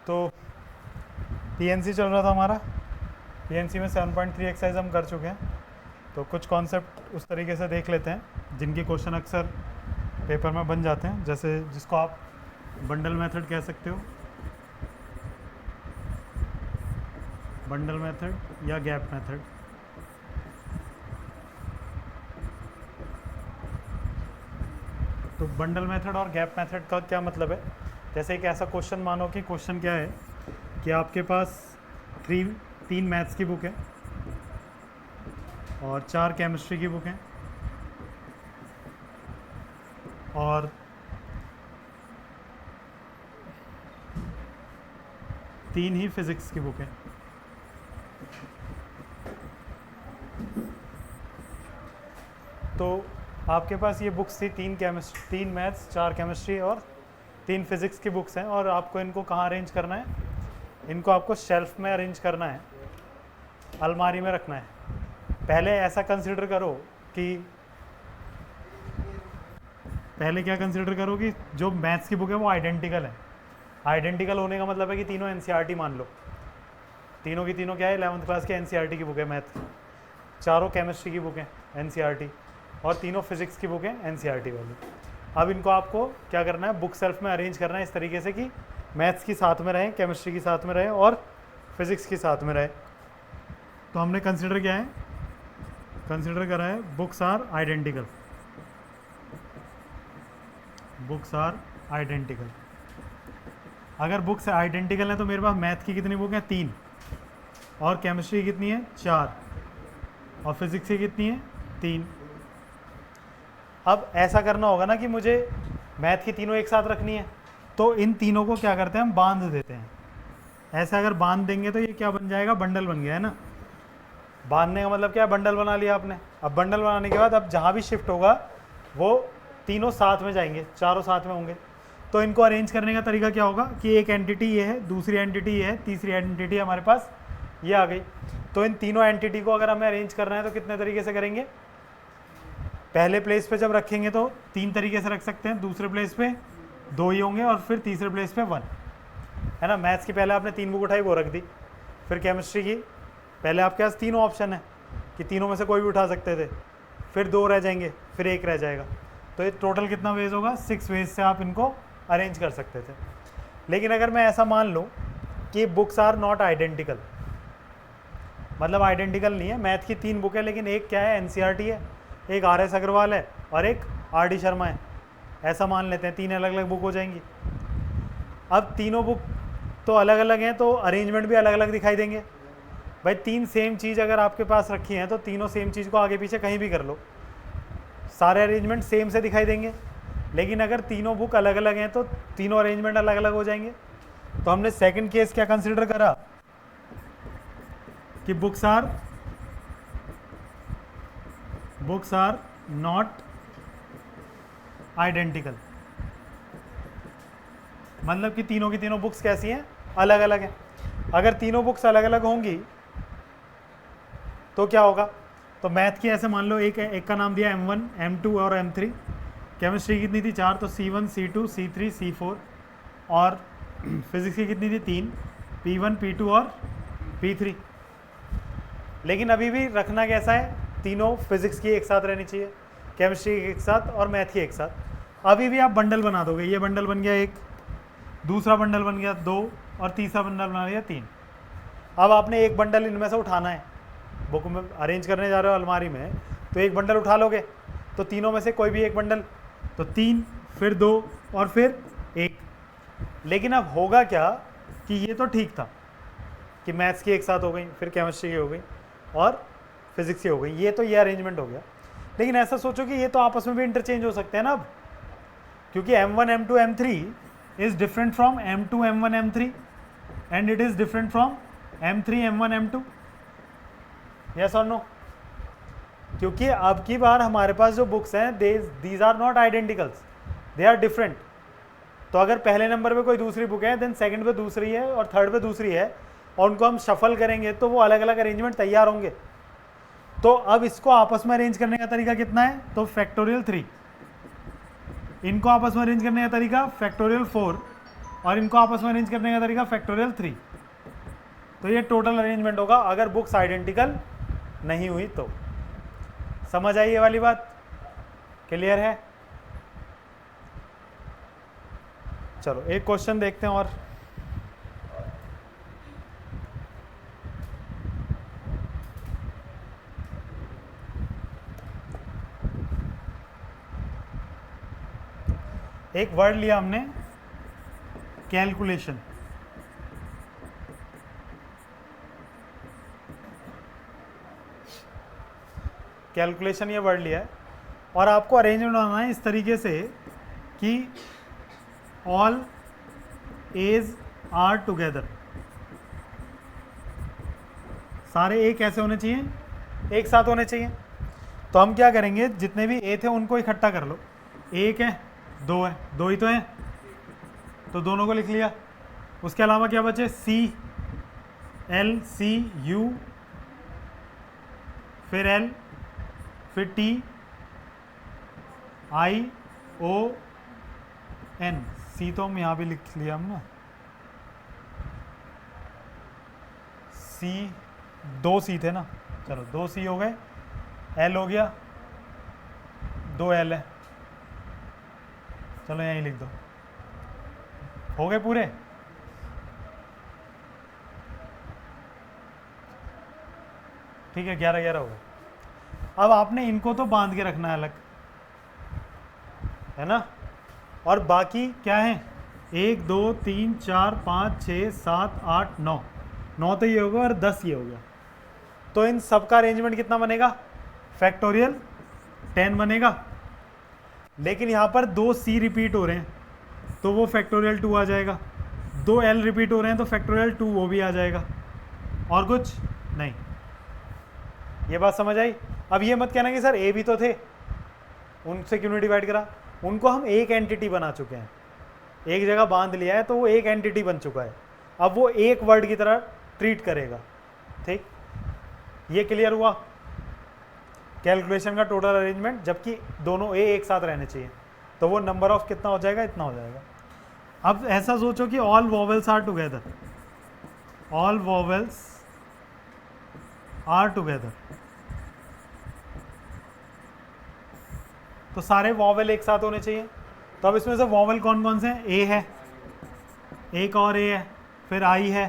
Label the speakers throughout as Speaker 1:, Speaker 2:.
Speaker 1: तो पीएनसी चल रहा था हमारा। पीएनसी में 7.3 एक्सरसाइज हम कर चुके हैं। तो कुछ कॉन्सेप्ट उस तरीके से देख लेते हैं जिनके क्वेश्चन अक्सर पेपर में बन जाते हैं, जैसे जिसको आप बंडल मेथड कह सकते हो, बंडल मेथड या गैप मेथड। तो बंडल मेथड और गैप मेथड का क्या मतलब है? जैसे एक ऐसा क्वेश्चन मानो कि क्वेश्चन क्या है कि आपके पास तीन मैथ्स की बुक है और 4 केमिस्ट्री की बुक हैं और 3 ही फिज़िक्स की बुक है। तो आपके पास ये बुक्स थी 3 मैथ्स, 4 केमिस्ट्री और 3 फिज़िक्स की बुक्स हैं, और आपको इनको कहाँ अरेंज करना है? इनको आपको शेल्फ में अरेंज करना है, अलमारी में रखना है। पहले ऐसा कंसिडर करो कि पहले क्या कंसिडर करो कि जो मैथ्स की बुक है वो आइडेंटिकल है। आइडेंटिकल होने का मतलब है कि तीनों एनसीईआरटी मान लो, तीनों की तीनों क्या है, 11th क्लास के एनसीईआरटी की बुक है मैथ। चारों केमिस्ट्री की बुक है एनसीईआरटी और तीनों फिजिक्स की बुक है एनसीईआरटी वाली। अब इनको आपको क्या करना है? बुक सेल्फ में अरेंज करना है इस तरीके से कि मैथ्स की साथ में रहे, केमिस्ट्री की साथ में रहे और फिजिक्स की साथ में रहे। तो हमने कंसिडर किया है, कंसिडर करा है books are identical, books are identical. अगर बुक्स आइडेंटिकल हैं तो मेरे पास मैथ की कितनी बुक है? 3, और केमिस्ट्री की कितनी है? 4, और फिजिक्स की कितनी है? 3। अब ऐसा करना होगा ना कि मुझे मैथ की तीनों एक साथ रखनी है, तो इन तीनों को क्या करते हैं? हम बांध देते हैं। ऐसे अगर बांध देंगे तो ये क्या बन जाएगा? बंडल बन गया है ना। बांधने का मतलब क्या है? बंडल बना लिया आपने। अब बंडल बनाने के बाद अब जहाँ भी शिफ्ट होगा वो तीनों साथ में जाएंगे, चारों साथ में होंगे। तो इनको अरेंज करने का तरीका क्या होगा कि एक एंटिटी ये है, दूसरी एंटिटी ये है, तीसरी एंटिटी हमारे पास ये आ गई। तो इन तीनों एंटिटी को अगर हमें अरेंज करना है तो कितने तरीके से करेंगे? पहले प्लेस पे जब रखेंगे तो 3 तरीके से रख सकते हैं, दूसरे प्लेस पे 2 ही होंगे और फिर तीसरे प्लेस पे 1, है ना। मैथ्स की पहले आपने 3 बुक उठाई, वो रख दी। फिर केमिस्ट्री की पहले आपके पास तीनों ऑप्शन है कि तीनों में से कोई भी उठा सकते थे, फिर 2 रह जाएंगे, फिर 1 रह जाएगा। तो ये टोटल कितना वेज होगा? 6 वेज से आप इनको अरेंज कर सकते थे। लेकिन अगर मैं ऐसा मान लूँ कि बुक्स आर नॉट आइडेंटिकल, मतलब आइडेंटिकल नहीं है, मैथ की 3 बुक है लेकिन एक क्या है? एनसीईआरटी है, एक आर.एस. अग्रवाल है और एक आर.डी. शर्मा है, ऐसा मान लेते हैं। 3 अलग अलग बुक हो जाएंगी। अब तीनों बुक तो अलग अलग हैं तो अरेंजमेंट भी अलग अलग दिखाई देंगे। भाई 3 सेम चीज़ अगर आपके पास रखी हैं तो तीनों सेम चीज़ को आगे पीछे कहीं भी कर लो, सारे अरेंजमेंट सेम से दिखाई देंगे। लेकिन अगर तीनों बुक अलग अलग हैं तो तीनों अरेंजमेंट अलग अलग हो जाएंगे। तो हमने सेकंड केस क्या कंसिडर करा कि बुक्स आर नॉट आइडेंटिकल, मतलब कि तीनों की तीनों बुक्स कैसी हैं? अलग अलग हैं। अगर तीनों बुक्स अलग अलग होंगी तो क्या होगा? तो मैथ की ऐसे मान लो एक का नाम दिया M1, M2 और M3। केमिस्ट्री की कितनी थी? 4, तो C1, C2, C3, C4। और फिजिक्स की कितनी थी? 3, P1, P2 और P3। लेकिन अभी भी रखना कैसा है? तीनों फिजिक्स की एक साथ रहनी चाहिए, केमिस्ट्री की एक साथ और मैथ की एक साथ। अभी भी आप बंडल बना दोगे। ये बंडल बन गया 1, दूसरा बंडल बन गया 2 और तीसरा बंडल बना लिया 3। अब आपने एक बंडल इनमें से उठाना है, बुक में अरेंज करने जा रहे हो अलमारी में, तो एक बंडल उठा लोगे तो तीनों में से कोई भी एक बंडल, तो 3, फिर 2 और फिर 1। लेकिन अब होगा क्या कि ये तो ठीक था कि मैथ्स की एक साथ हो गई, फिर केमिस्ट्री की हो गई और फिजिक्स की हो गई, ये तो ये अरेंजमेंट हो गया। लेकिन ऐसा सोचो कि ये तो आपस में भी इंटरचेंज हो सकते हैं ना अब, क्योंकि M1, M2, M3 is different from M2, M1, M3 and it is different from M3, M1, M2। Yes और नो? क्योंकि अब की बार हमारे पास जो बुक्स हैं these are not identicals, they are different. तो अगर पहले नंबर पे कोई दूसरी बुक है, देन सेकंड पे दूसरी है और थर्ड पे दूसरी है, और उनको हम शफल करेंगे तो वो अलग अलग अरेंजमेंट तैयार होंगे। तो अब इसको आपस में अरेंज करने का तरीका कितना है? तो फैक्टोरियल 3। इनको आपस में अरेंज करने का तरीका फैक्टोरियल 4 और इनको आपस में अरेंज करने का तरीका फैक्टोरियल 3। तो ये टोटल अरेंजमेंट होगा अगर बुक्स आइडेंटिकल नहीं हुई तो। समझ आई ये वाली बात? क्लियर है? चलो एक क्वेश्चन देखते हैं और। एक वर्ड लिया हमने, कैलकुलेशन। कैलकुलेशन ये वर्ड लिया है और आपको अरेंजमेंट बनाना है इस तरीके से कि ऑल एज आर टुगेदर। सारे ए कैसे होने चाहिए? एक साथ होने चाहिए। तो हम क्या करेंगे, जितने भी ए थे उनको इकट्ठा कर लो। एक है, दो है, दो ही तो हैं, तो दोनों को लिख लिया। उसके अलावा क्या बचे? सी, एल, सी, यू, फिर एल, फिर टी, आई, ओ, एन। सी तो हम यहाँ भी लिख लिया हम ना, सी, दो सी थे ना, चलो दो सी हो गए, एल हो गया, दो एल है, चलो यहीं लिख दो। हो गए पूरे? ठीक है, 11 11 हो गए। अब आपने इनको तो बांध के रखना है अलग, है ना? और बाकी क्या है? 1 2 3 4 5 6 7 8 9, 9 तो ये होगा और 10 ये हो गया। तो इन सब का अरेंजमेंट कितना बनेगा? फैक्टोरियल 10 बनेगा। लेकिन यहाँ पर दो सी रिपीट हो रहे हैं तो वो फैक्टोरियल 2 आ जाएगा। दो एल रिपीट हो रहे हैं तो फैक्टोरियल 2 वो भी आ जाएगा। और कुछ नहीं। ये बात समझ आई? अब ये मत कहना कि सर ए भी तो थे, उनसे क्यों नहीं डिवाइड करा? उनको हम एक एंटिटी बना चुके हैं, एक जगह बांध लिया है तो वो एक एंटिटी बन चुका है। अब वो एक वर्ड की तरह ट्रीट करेगा। ठीक, ये क्लियर हुआ? कैलकुलेशन का टोटल अरेंजमेंट, जबकि दोनों ए एक साथ रहने चाहिए, तो वो नंबर ऑफ कितना हो जाएगा? इतना हो जाएगा। अब ऐसा सोचो कि all vowels are together, all vowels are together, तो सारे वॉवेल एक साथ होने चाहिए। तो अब इसमें से वॉवेल कौन कौन से हैं? ए है, एक और ए है, फिर आई है,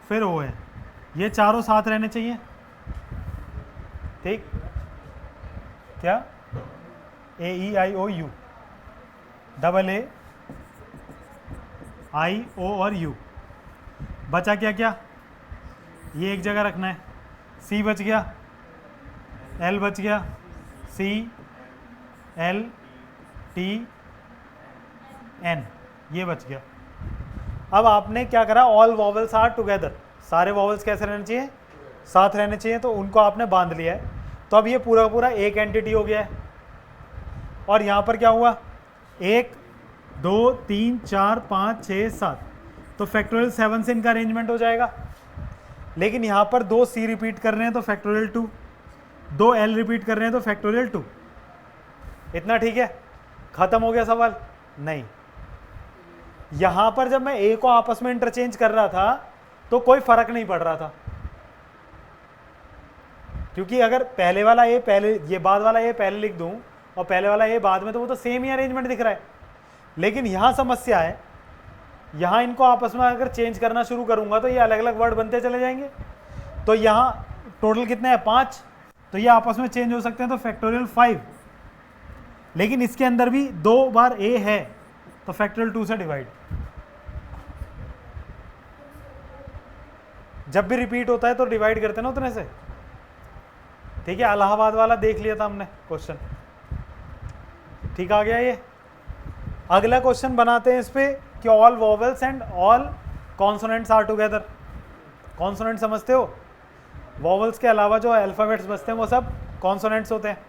Speaker 1: फिर ओ है, ये चारों साथ रहने चाहिए। ठीक, क्या? ए ई आई ओ यू, डबल ए आई ओ और यू। बचा क्या क्या? ये एक जगह रखना है, सी बच गया, एल बच गया, सी, एल, टी, एन, ये बच गया। अब आपने क्या करा? ऑल वॉवेल्स आर टुगेदर, सारे वॉवेल्स कैसे रहने चाहिए? साथ रहने चाहिए, तो उनको आपने बांध लिया है। तो अब ये पूरा का पूरा एक एंटिटी हो गया है। और यहाँ पर क्या हुआ? 1 2 3 4 5 6 7, तो फैक्टोरियल 7 से इनका अरेंजमेंट हो जाएगा। लेकिन यहाँ पर दो सी रिपीट कर रहे हैं तो फैक्टोरियल 2, दो एल रिपीट कर रहे हैं तो फैक्टोरियल 2। इतना ठीक है? खत्म हो गया सवाल? नहीं। यहां पर जब मैं ए को आपस में इंटरचेंज कर रहा था तो कोई फर्क नहीं पड़ रहा था, क्योंकि अगर पहले वाला ए पहले, ये बाद वाला ए पहले लिख दूं और पहले वाला ए बाद में, तो वो तो सेम ही अरेंजमेंट दिख रहा है। लेकिन यहां समस्या है, यहां इनको आपस में अगर चेंज करना शुरू करूंगा तो ये अलग अलग वर्ड बनते चले जाएंगे। तो यहां टोटल कितने हैं? 5, तो ये आपस में चेंज हो सकते हैं, तो फैक्टोरियल 5। लेकिन इसके अंदर भी 2 बार ए है तो फैक्टोरियल 2 से डिवाइड। जब भी रिपीट होता है तो डिवाइड करते हैं ना उतने से। ठीक है, इलाहाबाद वाला देख लिया था हमने क्वेश्चन, ठीक आ गया ये। अगला क्वेश्चन बनाते हैं इस पे कि all vowels and all consonants are together. Consonant समझते हो? वॉवेल्स के अलावा जो अल्फाबेट्स बचते हैं वो सब कॉन्सोनेंट्स होते हैं।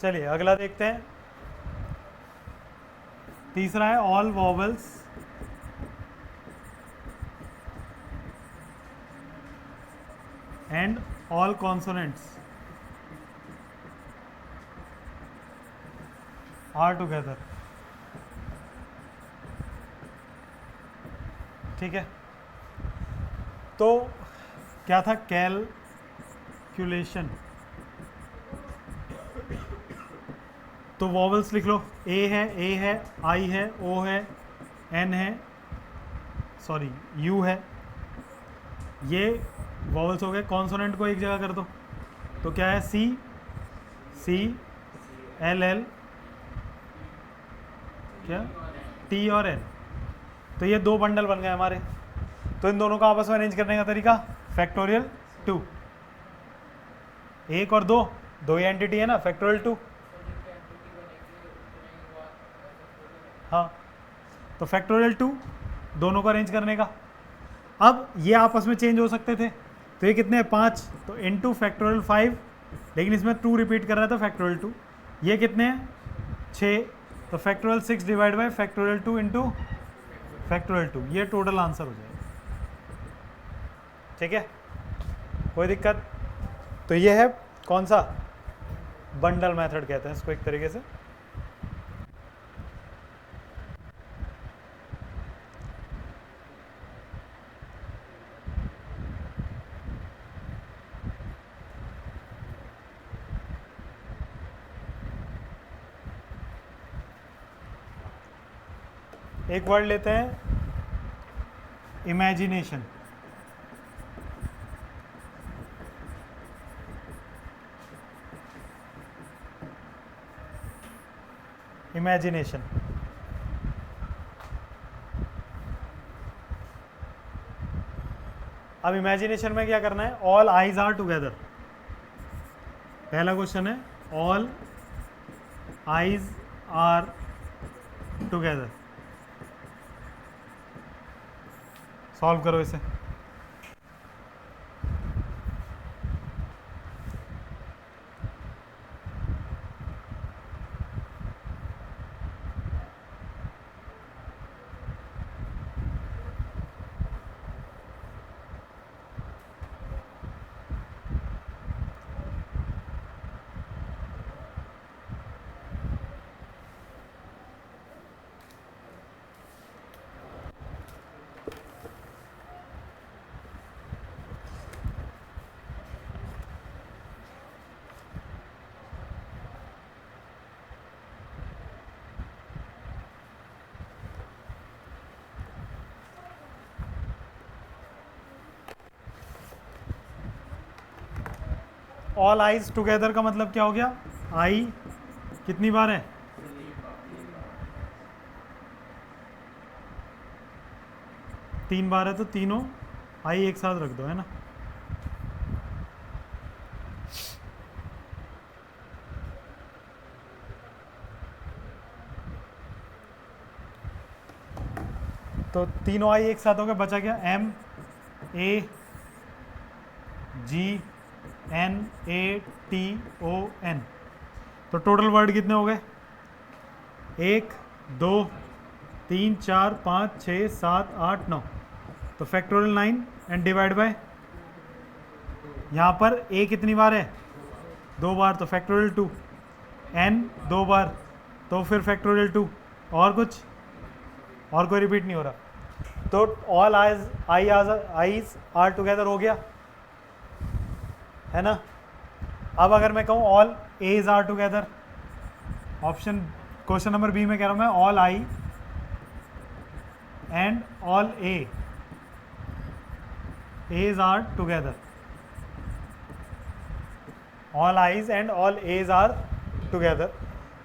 Speaker 1: चलिए अगला देखते हैं। तीसरा है all vowels and all consonants are together. ठीक है, तो क्या था, कैलकुलेशन। तो वॉवल्स लिख लो, ए है, आई है, ओ है, एन है, सॉरी यू है, ये वॉवल्स हो गए। कॉन्सोनेंट को एक जगह कर दो, तो क्या है, सी, सी, एल एल, क्या, टी और एन। तो ये दो बंडल बन गए हमारे। तो इन दोनों को आपस में अरेंज करने का तरीका, फैक्टोरियल 2, एक और दो, दो ही एंटिटी है ना, फैक्टोरियल 2। हाँ, तो फैक्टोरियल 2 दोनों को अरेंज करने का। अब ये आपस में चेंज हो सकते थे, तो ये कितने हैं, 5, तो इनटू फैक्टोरियल 5, लेकिन इसमें 2 रिपीट कर रहा था फैक्टोरियल 2। ये कितने हैं, 6, तो factorial 6 divide by factorial 2 into factorial 2, ये टोटल आंसर हो जाएगा। ठीक है, कोई दिक्कत। तो ये है कौन सा, बंडल मेथड कहते हैं इसको एक तरीके से। एक वर्ड लेते हैं, इमेजिनेशन। इमेजिनेशन, अब इमेजिनेशन में क्या करना है, ऑल आईज आर टुगेदर। पहला क्वेश्चन है all I's are together, solve करो इसे। ऑल आईज टुगेदर का मतलब क्या हो गया, आई कितनी बार है, 3 बार है, तो तीनों आई एक साथ रख दो, है ना। तो तीनों आई एक साथ हो गए, बचा क्या, M A G N A T O N. तो टोटल वर्ड कितने हो गए, 1 2 3 4 5 6 7 8 9। तो फैक्टोरियल 9 एंड डिवाइड बाय, यहाँ पर ए कितनी बार है, 2 बार, तो फैक्टोरियल 2, एन 2 बार, तो फिर फैक्टोरियल 2, और कुछ, और कोई रिपीट नहीं हो रहा। तो ऑल आईज आर टुगेदर हो गया, है ना। अब अगर मैं कहूँ all H's are together, option question number B में कह रहा हूँ मैं, all I and all H's are together, all I's and all H's are together.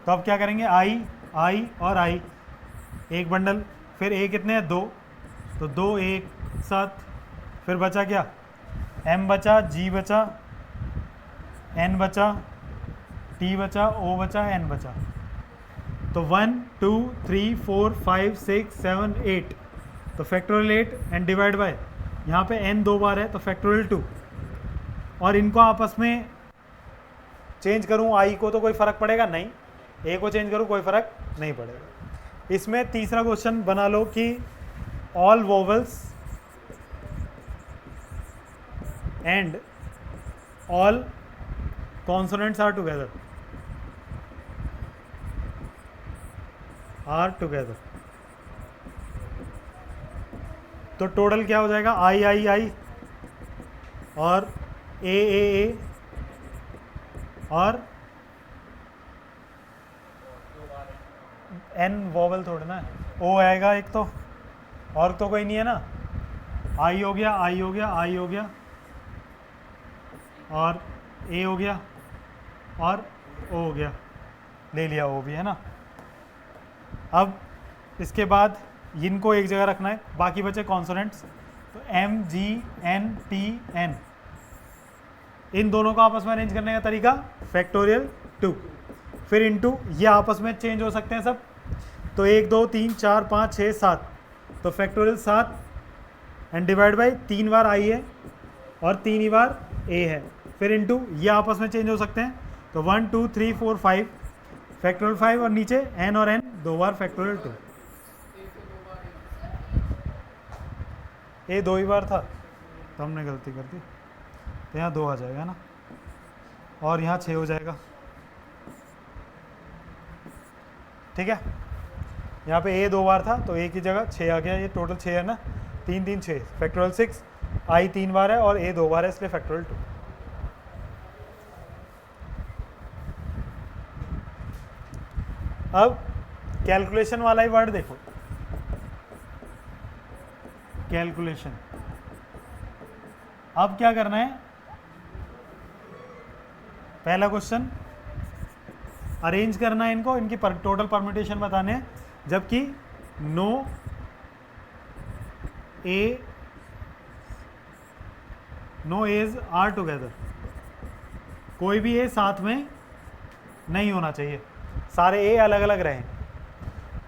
Speaker 1: तो अब क्या करेंगे, आई और आई एक बंडल, फिर ए कितने हैं, 2, तो 2 एक साथ, फिर बचा क्या, एम बचा, जी बचा, एन बचा, टी बचा, ओ बचा, एन बचा। तो 1 2 3 4 5 6 7 8, तो फैक्टोरियल 8 एंड डिवाइड बाय, यहाँ पे n 2 बार है तो फैक्टोरियल 2, और इनको आपस में चेंज करूं आई को तो कोई फर्क पड़ेगा नहीं, ए को चेंज करूं कोई फर्क नहीं पड़ेगा। इसमें तीसरा क्वेश्चन बना लो कि all vowels and all consonants are together, तो टोटल क्या हो जाएगा, आई आई आई और ए और एन वोवल थोड़ा ना, ओ आएगा एक तो, और तो कोई नहीं है ना, आई हो गया आई हो गया आई हो गया और ए हो गया और ओ हो गया, ले लिया ओ भी है ना। अब इसके बाद इनको एक जगह रखना है, बाकी बचे कॉन्सोनेंट्स, तो M G N T N, इन दोनों को आपस में अरेंज करने का तरीका फैक्टोरियल 2, फिर इनटू, ये आपस में चेंज हो सकते हैं सब, तो 1 2 3 4 5 6 7, तो फैक्टोरियल 7 एंड डिवाइड बाई 3 बार आई है और 3 ही बार ए है, फिर इनटू, ये आपस में चेंज हो सकते हैं, तो 1 2 3 4 5 फैक्टोरियल 5 और नीचे एन और एन 2 बार फैक्टोरियल 2, ए 2 ही बार था तो हमने गलती कर दी, तो यहाँ 2 आ जाएगा ना, और यहाँ 6 हो जाएगा, ठीक है। यहाँ पे ए 2 बार था तो ए की जगह 6 आ गया, ये टोटल 6 है ना, 3 3 6 फैक्टोरियल 6, आई 3 बार है और ए 2 बार है, इसलिए फैक्टोरियल 2। अब कैलकुलेशन वाला ही वर्ड देखो, कैलकुलेशन। अब क्या करना है, पहला क्वेश्चन अरेंज करना है इनको, इनकी टोटल परम्यूटेशन बताने हैं, जबकि नो एज आर टुगेदर, कोई भी ए साथ में नहीं होना चाहिए, सारे ए अलग अलग रहें।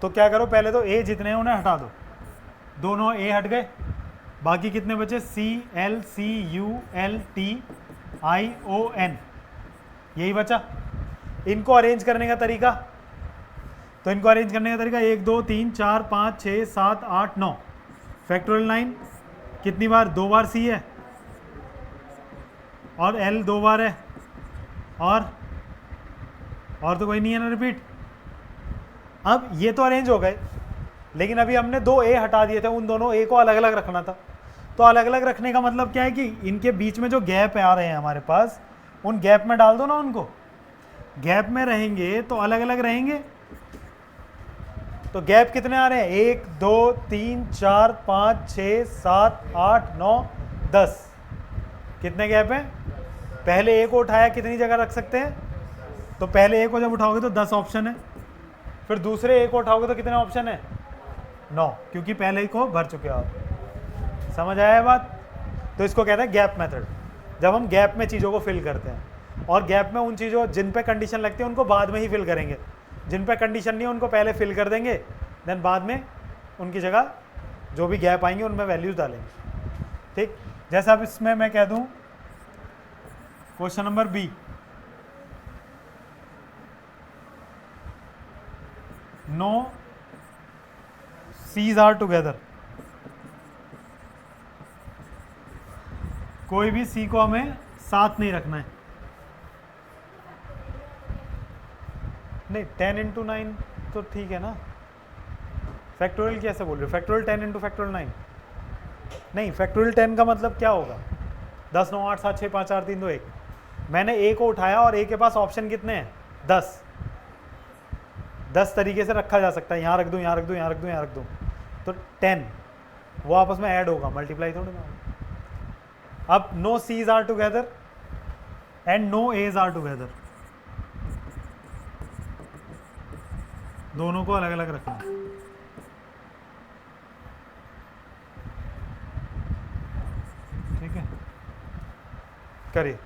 Speaker 1: तो क्या करो, पहले तो ए जितने हैं उन्हें हटा दो, दोनों ए हट गए, बाकी कितने बचे, C L C U L T I O N, यही बचा। इनको अरेंज करने का तरीका, तो इनको अरेंज करने का तरीका 1 2 3 4 5 6 7 8 9 फैक्टोरियल 9, कितनी बार, 2 बार सी है और एल 2 बार है, और तो कोई नहीं है ना, रिपीट। अब ये तो अरेंज हो गए, लेकिन अभी हमने 2 ए हटा दिए थे, उन दोनों ए को अलग अलग रखना था। तो अलग अलग रखने का मतलब क्या है कि इनके बीच में जो गैप आ रहे हैं हमारे पास, उन गैप में डाल दो ना उनको, गैप में रहेंगे तो अलग अलग रहेंगे। तो गैप कितने आ रहे हैं, 1 2 3 4 5 6 7 8 9 10, कितने गैप हैं। पहले ए को उठाया, कितनी जगह रख सकते हैं, तो पहले ए को जब उठाओगे तो 10 ऑप्शन है, फिर दूसरे ए को उठाओगे तो कितने ऑप्शन है, 9, क्योंकि पहले ही को भर चुके हो आप। समझ आया बात। तो इसको कहते हैं गैप मेथड, जब हम गैप में चीज़ों को फिल करते हैं। और गैप में उन चीज़ों जिन पे कंडीशन लगती है उनको बाद में ही फिल करेंगे, जिन पे कंडीशन नहीं है उनको पहले फिल कर देंगे, देन बाद में उनकी जगह जो भी गैप आएंगे उनमें वैल्यूज डालेंगे। ठीक, जैसा अब इसमें मैं कह दूं question number B, no C's are together, कोई भी सी को हमें साथ नहीं रखना है। नहीं, 10 इंटू 9 तो ठीक है ना, फैक्टोरियल कैसे बोल रहे हो, फैक्टोरियल 10 इंटू फैक्टोरियल 9 नहीं, फैक्टोरियल 10 का मतलब क्या होगा, 10 9 8 7 6 5 4 3 2 1, मैंने ए को उठाया और ए के पास ऑप्शन कितने हैं, 10 तरीके से रखा जा सकता है, यहाँ रख दूँ यहाँ रख दूँ यहाँ रख दूँ यहाँ रख दूँ, तो 10 वो आपस में ऐड होगा, मल्टीप्लाई थोड़ी ना। अब no C's are together and no H's are together, दोनों को अलग अलग रखना है। ठीक है, करिए।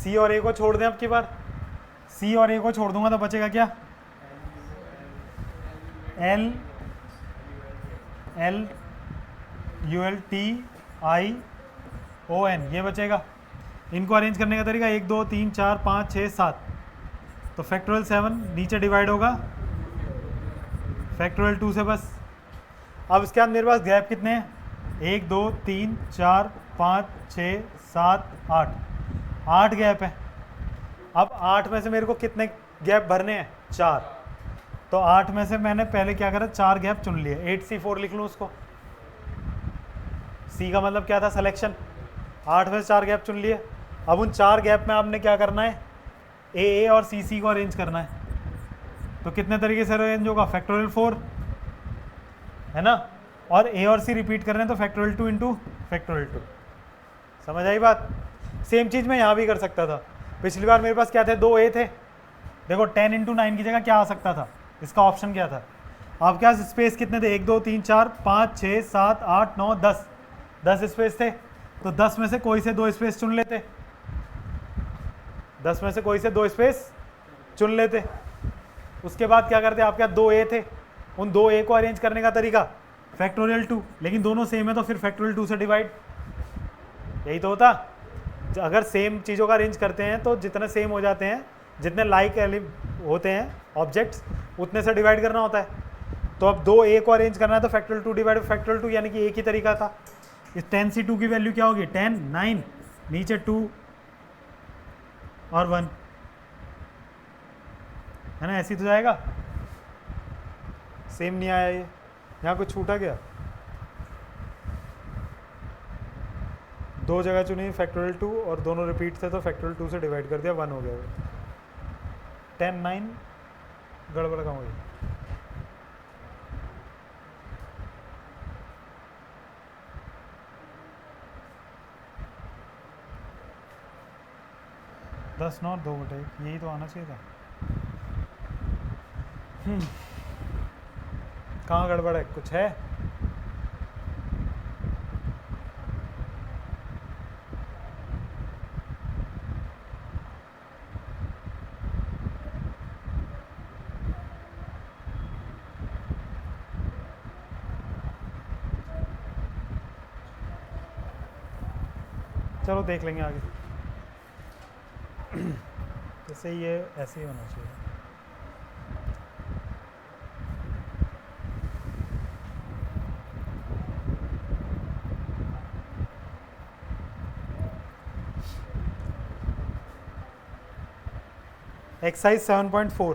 Speaker 1: सी और ए को छोड़ दें अब की बार, सी और ए को छोड़ दूंगा तो बचेगा क्या, L L U L T I O N, ये बचेगा। इनको अरेंज करने का तरीका 1 2 3 4 5 6 7, तो फैक्टोरियल 7 नीचे डिवाइड होगा फैक्टोरियल 2 से बस। अब इसके बाद मेरे पास गैप कितने हैं, 1 2 3 4 5 6 7 8, 8 गैप है। अब 8 में से मेरे को कितने गैप भरने हैं, 4, तो 8 में से मैंने पहले क्या करा, 4 गैप चुन लिए, 8C4 लिख लूँ उसको। सी का मतलब क्या था, सिलेक्शन। 8 में से 4 गैप चुन लिए। अब उन 4 गैप में आपने क्या करना है, ए और सी को अरेंज करना है। तो कितने तरीके से अरेंज होगा, फैक्टोरियल 4 है ना, और ए और सी रिपीट कर रहे हैं तो फैक्टोरियल 2 इंटू फैक्टोरियल 2। समझ आई बात। सेम चीज़ मैं यहाँ भी कर सकता था। पिछली बार मेरे पास क्या थे, 2 ए थे। देखो 10 इंटू 9 की जगह क्या आ सकता था, इसका ऑप्शन क्या था। आपके पास स्पेस कितने थे, 1 2 3 4 5 6 7 8 9 10, 10 स्पेस थे। तो 10 में से कोई से 2 स्पेस चुन लेते, 10 में से कोई से 2 स्पेस चुन लेते। उसके बाद क्या करते, आपके पास 2 ए थे, उन 2 ए को अरेंज करने का तरीका फैक्टोरियल 2, लेकिन दोनों सेम है तो फिर फैक्टोरियल 2 से डिवाइड, यही तो होता। अगर सेम चीज़ों का अरेंज करते हैं तो जितने सेम हो जाते हैं, जितने लाइक होते हैं ऑब्जेक्ट्स, उतने से डिवाइड करना होता है। तो अब 2 ए को अरेंज करना है तो फैक्टोरियल 2 डिवाइड फैक्टोरियल 2, यानी कि एक ही तरीका था। इस 10C2 की वैल्यू क्या होगी, 10 9 नीचे 2 और 1 है ना, ऐसी तो जाएगा। सेम नहीं आया ये, यहाँ कुछ छूटा गया, 2 जगह चुनी फैक्टोरियल 2 और दोनों रिपीट थे तो फैक्टोरियल 2 से डिवाइड कर दिया, 1 हो गया। 10 9 गड़बड़ कहाँ हुई, दस 9 2 बटे, यही तो आना चाहिए था। कहाँ गड़बड़ है, कुछ है। चलो देख लेंगे आगे। जैसे ये ऐसे ही होना चाहिए। एक्सरसाइज 7.4,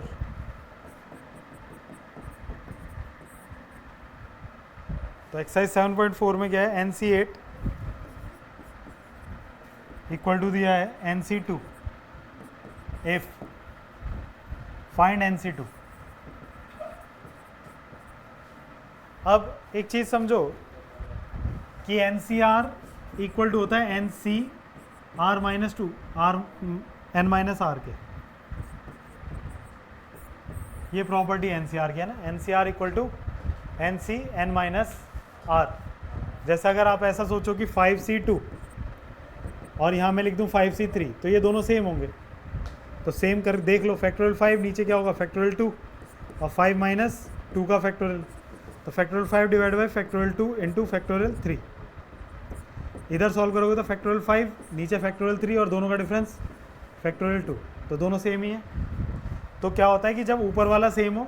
Speaker 1: तो एक्सरसाइज 7.4 में क्या है, NC8 इक्वल टू दिया है NC2 इफ फाइंड NC2। अब एक चीज समझो कि NCR इक्वल टू होता है NCR minus 2 R N minus R के, ये प्रॉपर्टी NCR की है ना, NCR equal to NC N minus R। जैसे अगर आप ऐसा सोचो कि 5C2 और यहाँ मैं लिख दूँ 5C3, तो ये दोनों सेम होंगे, तो सेम कर देख लो। फैक्टोरियल 5 नीचे क्या होगा, फैक्टोरियल 2 और 5 माइनस 2 का फैक्टोरियल, तो factorial 5 divide by factorial 2 into factorial 3। इधर सॉल्व करोगे तो फैक्टोरियल 5 नीचे फैक्टोरियल 3 और दोनों का डिफरेंस फैक्टोरियल 2, तो दोनों सेम ही है। तो क्या होता है कि जब ऊपर वाला सेम हो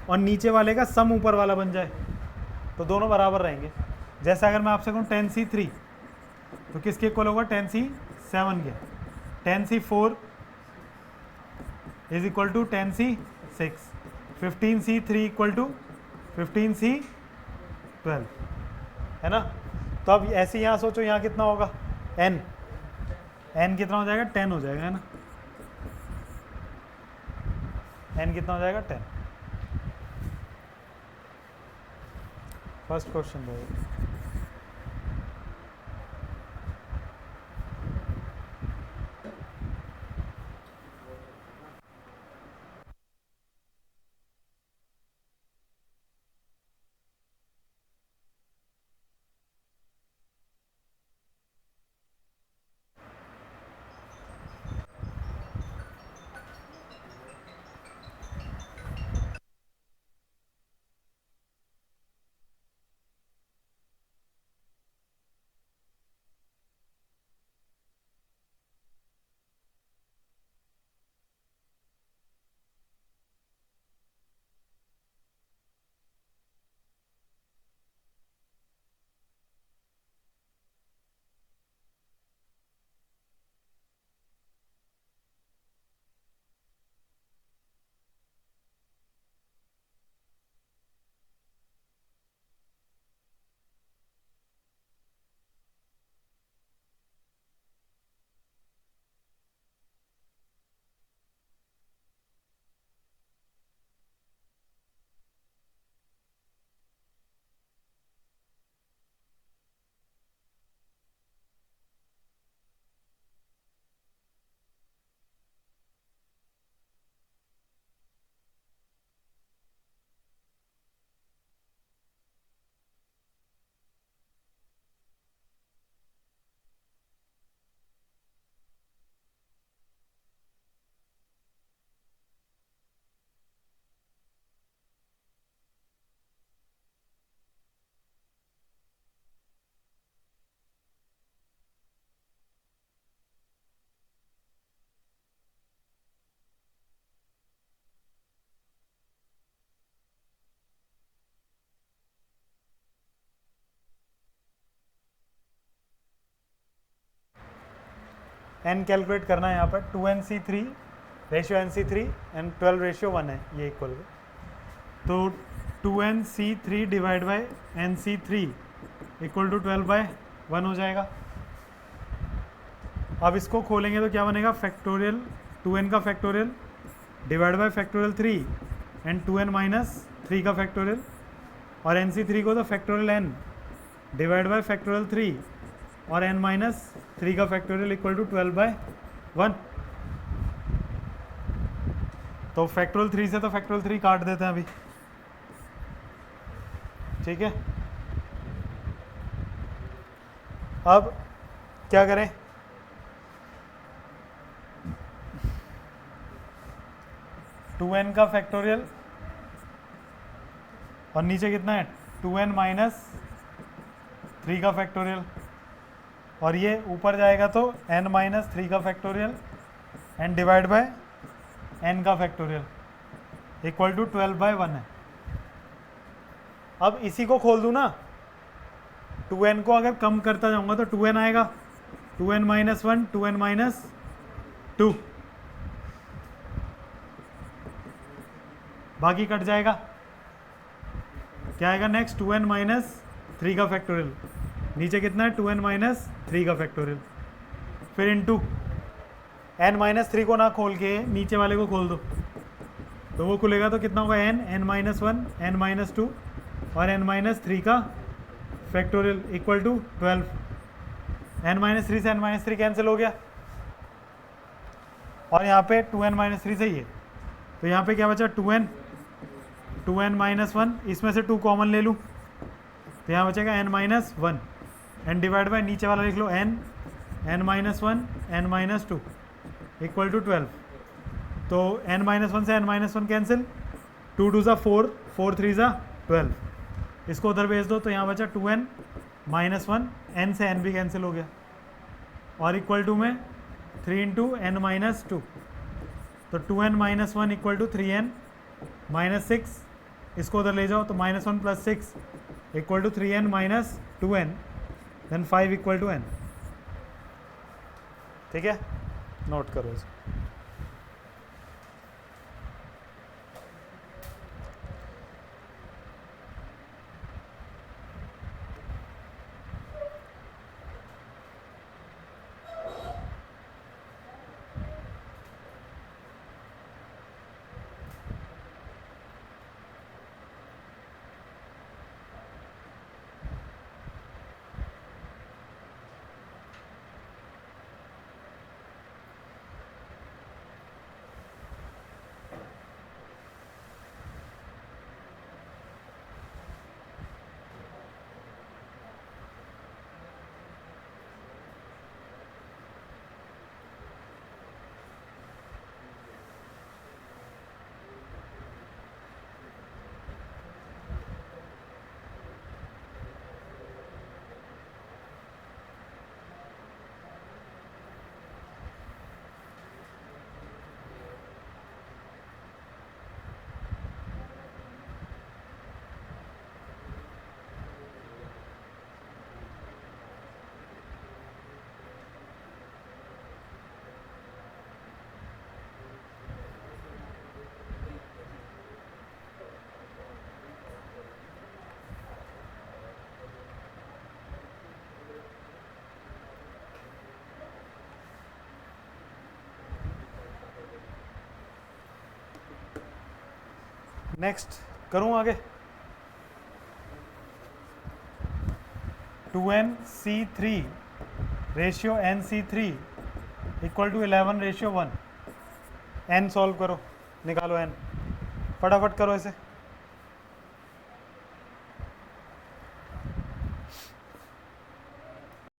Speaker 1: और नीचे वाले का सम ऊपर वाला बन जाए तो दोनों बराबर रहेंगे। जैसे अगर मैं आपसे कहूँ 10C3 तो किसके इक्वल होगा, 10C7 के। 10C4 is equal to 10C6, 15C3 equal to 15C12, है ना। तो अब ऐसे यहाँ सोचो, यहाँ कितना होगा, n कितना हो जाएगा, 10 हो जाएगा, है ना। n कितना हो जाएगा, 10। फर्स्ट क्वेश्चन रहेगा। n कैलकुलेट करना है यहाँ पर 2nc3 रेशियो nc3 एंड 12:1 है ये इक्वल। तो 2nc3 divide by nc3 equal to 12/1 हो जाएगा। अब इसको खोलेंगे तो क्या बनेगा, फैक्टोरियल 2n का factorial divide by factorial 3 and 2n-3 का फैक्टोरियल, और nc3 को तो factorial n divide by factorial 3 और n-3 का फैक्टोरियल इक्वल टू 12/1। तो फैक्टोरियल 3 से तो फैक्टोरियल 3 काट देते हैं अभी, ठीक है। अब क्या करें, टू एन का फैक्टोरियल और नीचे कितना है 2n-3 का फैक्टोरियल, और ये ऊपर जाएगा तो n-3 का factorial and divide by n का फैक्टोरियल इक्वल टू 12/1 है। अब इसी को खोल दूँ ना, 2n को अगर कम करता जाऊंगा तो 2n आएगा, 2n-1 2n-2 बाकी कट जाएगा, क्या आएगा नेक्स्ट 2n-3 का फैक्टोरियल, नीचे कितना है 2n-3 का फैक्टोरियल, फिर इनटू n-3 को ना खोल के नीचे वाले को खोल दो तो वो खुलेगा तो कितना होगा n-1 n-2 और n-3 का फैक्टोरियल इक्वल टू 12। n-3 से n-3 कैंसिल हो गया और यहाँ पे 2n-3 सही है, तो यहाँ पे क्या बचा 2n-1, इसमें से 2 कॉमन ले लूँ तो यहाँ बचेगा n-1 एंड डिवाइड बाय नीचे वाला लिख लो n-1 n-2 इक्वल टू 12। तो n-1 से n-1 कैंसिल, 2 2 ज़ा 4 4 3 ज़ा 12, इसको उधर भेज दो तो यहाँ बचा 2n-1, n से n भी कैंसिल हो गया, और इक्वल टू में 3 × n-2, तो 2n-1 इक्वल टू 3n-6, इसको उधर ले जाओ तो -1 + 6 equal to 3n-2n, then 5 equal to n। ठीक है, नोट करो इसको। नेक्स्ट करूँ आगे, 2nc3 ratio nc3 equal to 11:1, n solve करो, निकालो n, फटाफट करो इसे।